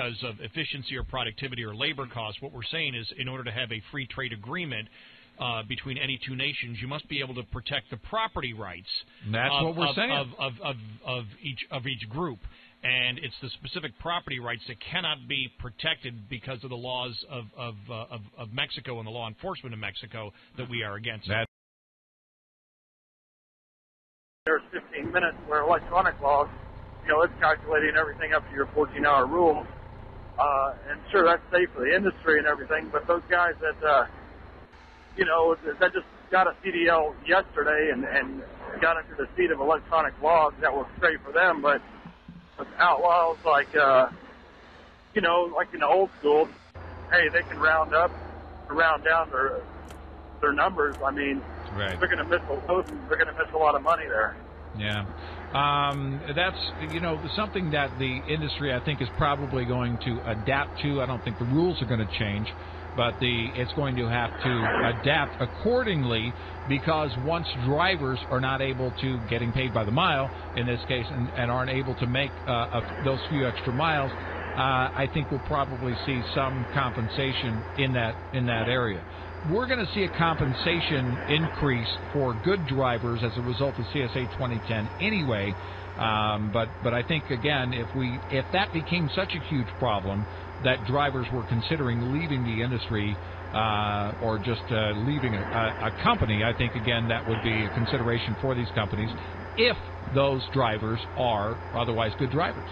because of efficiency or productivity or labor costs. What we're saying is, in order to have a free trade agreement between any two nations, you must be able to protect the property rights. That's what we're saying. Of each group. And it's the specific property rights that cannot be protected because of the laws of Mexico and the law enforcement of Mexico that we are against. There's 15 minutes where electronic logs, it's calculating everything up to your 14-hour rule. And sure, that's safe for the industry and everything, but those guys that, that just got a CDL yesterday and got into the seat of electronic logs, that was great for them, but outlaws like in the old school, hey, they can round up or round down their numbers. I mean, right. They're going to miss a load and they're going to miss a lot of money there. Yeah. That's, something that the industry, I think, is probably going to adapt to. I don't think the rules are going to change, but it's going to have to adapt accordingly, because once drivers are not able to, getting paid by the mile in this case, and aren't able to make those few extra miles, I think we'll probably see some compensation in that area. We're going to see a compensation increase for good drivers as a result of CSA 2010 anyway, but I think, again, if that became such a huge problem that drivers were considering leaving the industry or just leaving a company, I think, again, that would be a consideration for these companies if those drivers are otherwise good drivers.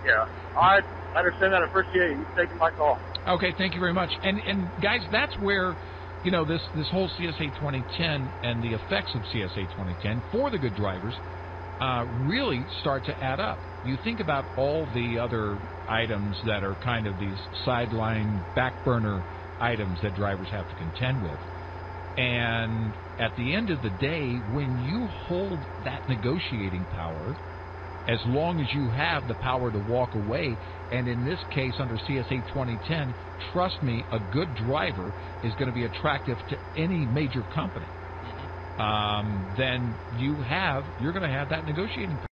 Yeah, I understand that. I appreciate you taking my call. Okay, thank you very much. And guys, that's where, this whole CSA 2010 and the effects of CSA 2010 for the good drivers really start to add up. You think about all the other items that are kind of these sideline, back burner items that drivers have to contend with. And at the end of the day, when you hold that negotiating power, as long as you have the power to walk away, and in this case under CSA 2010, trust me, a good driver is going to be attractive to any major company. Then you're going to have that negotiating power.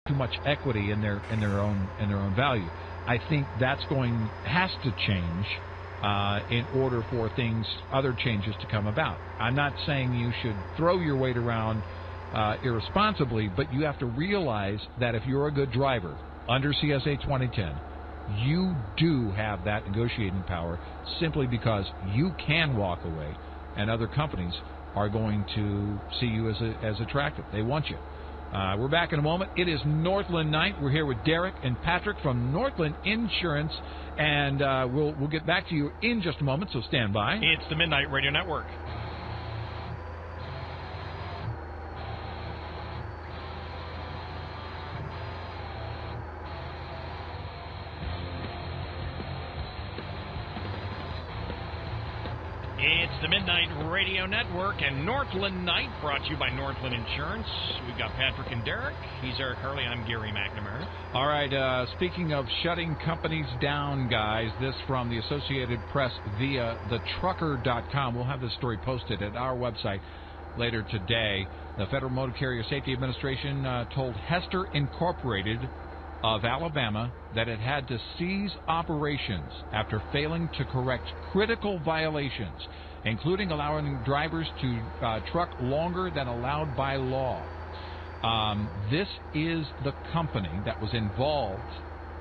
Too much equity in their own value. I think that's has to change in order for other changes to come about. I'm not saying you should throw your weight around irresponsibly, but you have to realize that if you're a good driver under CSA 2010, you do have that negotiating power simply because you can walk away, and other companies are going to see you as attractive. They want you. We're back in a moment. It is Northland Night. We're here with Derek and Patrick from Northland Insurance, and we'll get back to you in just a moment, so stand by. It's the Midnight Radio Network. It's the Midnight Radio Network and Northland Night, brought to you by Northland Insurance. We've got Patrick and Derek. He's Eric Harley. I'm Gary McNamara. All right, speaking of shutting companies down, guys, this from the Associated Press via thetrucker.com. We'll have this story posted at our website later today. The Federal Motor Carrier Safety Administration told Hester Incorporated of Alabama that it had to cease operations after failing to correct critical violations, including allowing drivers to truck longer than allowed by law. This is the company that was involved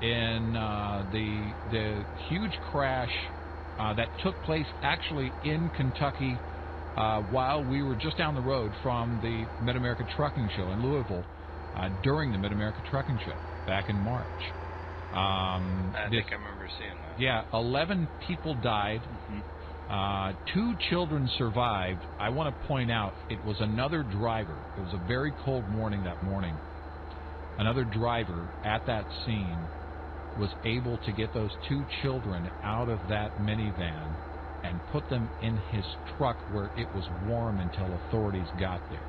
in the huge crash that took place actually in Kentucky while we were just down the road from the Mid-America Trucking Show in Louisville during the Mid-America Trucking Show back in March. I think I remember seeing that. Yeah, 11 people died. 2 children survived. I want to point out it was another driver. It was a very cold morning that morning. Another driver at that scene was able to get those 2 children out of that minivan and put them in his truck where it was warm until authorities got there.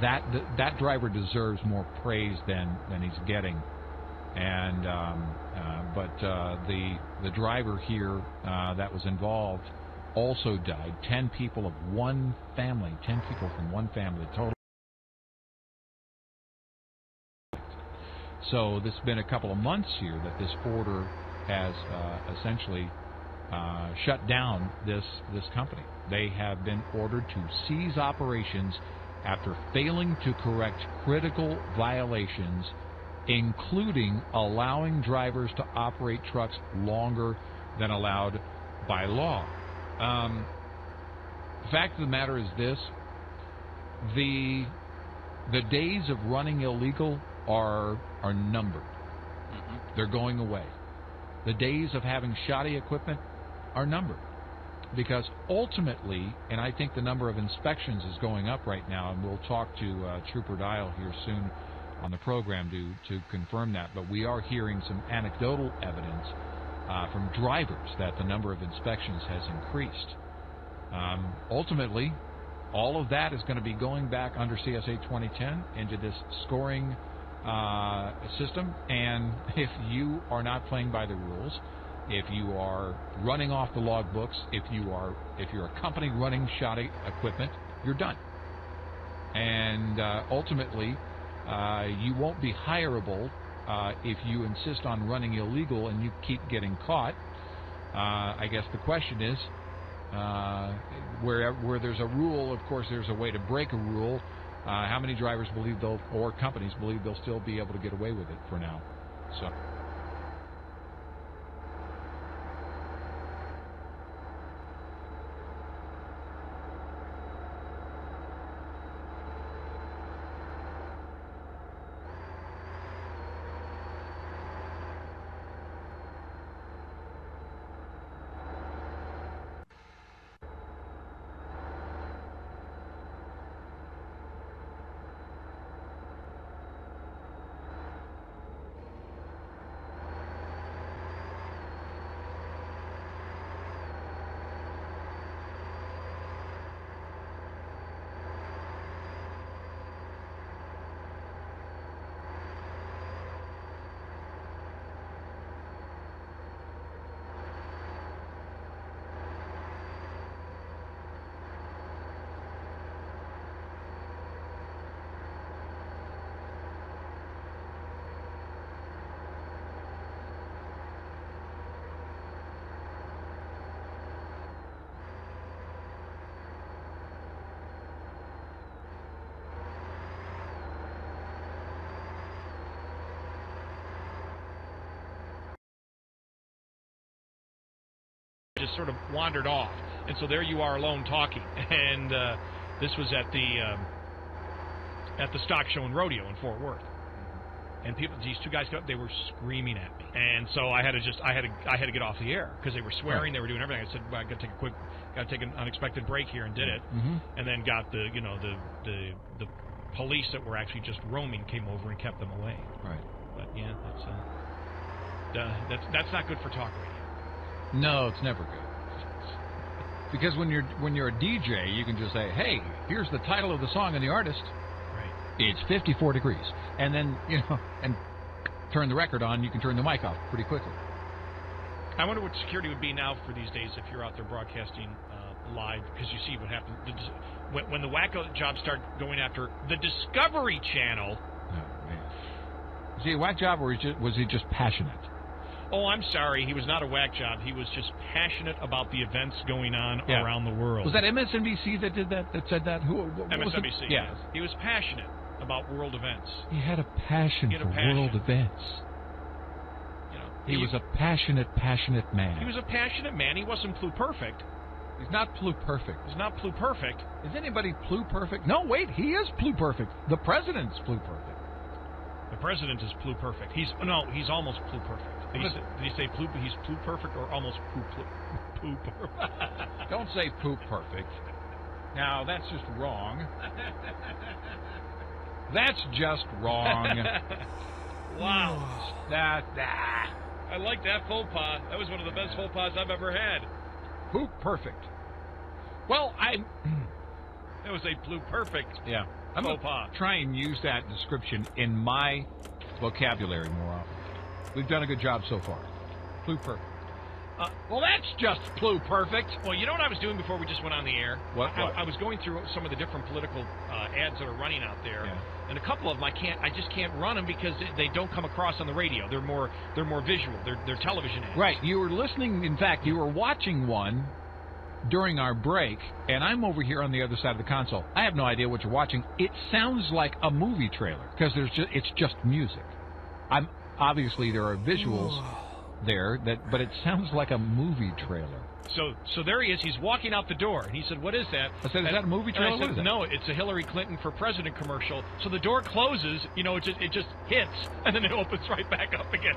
That driver deserves more praise than he's getting. And but the driver here that was involved also died. 10 people of one family. 10 people from one family total. So this has been a couple of months here that this order has essentially shut down this company. They have been ordered to cease operations after failing to correct critical violations, including allowing drivers to operate trucks longer than allowed by law. The fact of the matter is this: the days of running illegal are numbered. They're going away. The days of having shoddy equipment are numbered, because ultimately, and I think the number of inspections is going up right now, and we'll talk to Trooper Dial here soon on the program to confirm that, but we are hearing some anecdotal evidence from drivers that the number of inspections has increased. Ultimately, all of that is going to be going back under CSA 2010 into this scoring system, and if you are not playing by the rules, if you are running off the log books, if you're a company running shoddy equipment, you're done. And ultimately, you won't be hireable if you insist on running illegal and you keep getting caught. I guess the question is, where there's a rule, of course, there's a way to break a rule. How many drivers believe or companies believe they'll still be able to get away with it for now? So. Just sort of wandered off, and so there you are alone talking. And this was at the stock show and rodeo in Fort Worth. And these two guys got up, they were screaming at me, and so I had to get off the air because they were swearing, they were doing everything. I said, well, I got to take an unexpected break here, and did it, and then got the police that were actually just roaming came over and kept them away. Right. But yeah, that's not good for talk radio. No, it's never good. Because when you're a DJ, you can just say, "Hey, here's the title of the song and the artist." Right. It's 54 degrees, and then and turn the record on. You can turn the mic off pretty quickly. I wonder what security would be now for these days if you're out there broadcasting live, because you see what happened when the wacko jobs start going after the Discovery Channel. Oh man! Was he a whack job, or was he just passionate? Oh, I'm sorry. He was not a whack job. He was just passionate about the events going on around the world. Was that MSNBC that did that? That said that? MSNBC. Yeah. He was passionate about world events. He had a passion for world events. He was a passionate man. He was a passionate man. He wasn't pluperfect. He's not pluperfect. He's not pluperfect. Is anybody pluperfect? No, wait. He is pluperfect. The president's pluperfect. The president is pluperfect. He's almost pluperfect. Did he say he's pluperfect or almost poop? Don't say poop perfect. Now, that's just wrong. That's just wrong. Wow. I like that faux pas. That was one of the best faux pas I've ever had. Poop perfect. Well, That was a pluperfect faux pas. Try and use that description in my vocabulary more often. We've done a good job so far. Pluperfect. Well, that's just perfect. Well, you know what I was doing before we just went on the air? What? I was going through some of the different political ads that are running out there, and a couple of them I just can't run them because they don't come across on the radio. They're more visual. They're television ads. Right. You were listening. In fact, you were watching one during our break, and I'm over here on the other side of the console. I have no idea what you're watching. It sounds like a movie trailer because it's just music. Obviously there are visuals there but it sounds like a movie trailer. So there he is. He's walking out the door, and he said, "What is that?" I said, "Is that a movie trailer?" I said, "No, it's a Hillary Clinton for president commercial." So the door closes. It just hits, and then it opens right back up again.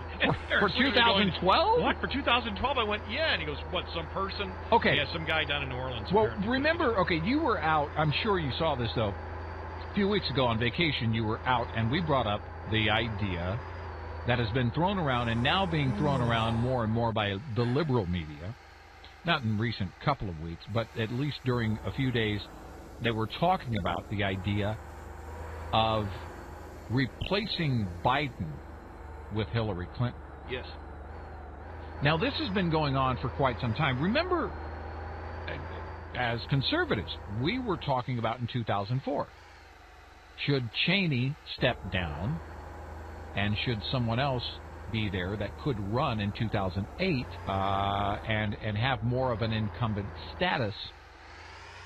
For 2012? What, for 2012? I went, "Yeah," and he goes, "What? Some person?" Okay. Yeah, some guy down in New Orleans. Well, remember, okay, you were out. I'm sure you saw this though. A few weeks ago on vacation, you were out, and we brought up the idea that has been thrown around and now being thrown around more and more by the liberal media. Not in recent couple of weeks, but at least during a few days, they were talking about the idea of replacing Biden with Hillary Clinton. Yes. Now, this has been going on for quite some time. Remember, as conservatives, we were talking about in 2004, should Cheney step down and should someone else be there that could run in 2008 and have more of an incumbent status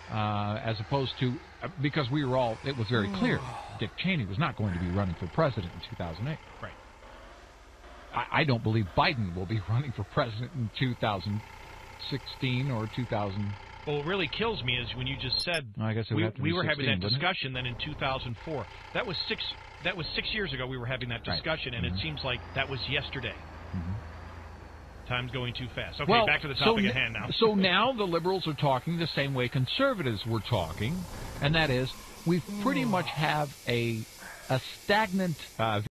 as opposed to, because we were all, it was very clear Dick Cheney was not going to be running for president in 2008. Right. I don't believe Biden will be running for president in 2016 or 2000. Well, what really kills me is when you just said I guess we were having that discussion then in 2004. That was 6 years ago we were having that discussion, and it seems like that was yesterday. Time's going too fast. Okay, well, back to the topic at hand now. So now the liberals are talking the same way conservatives were talking, and that is we pretty much have a stagnant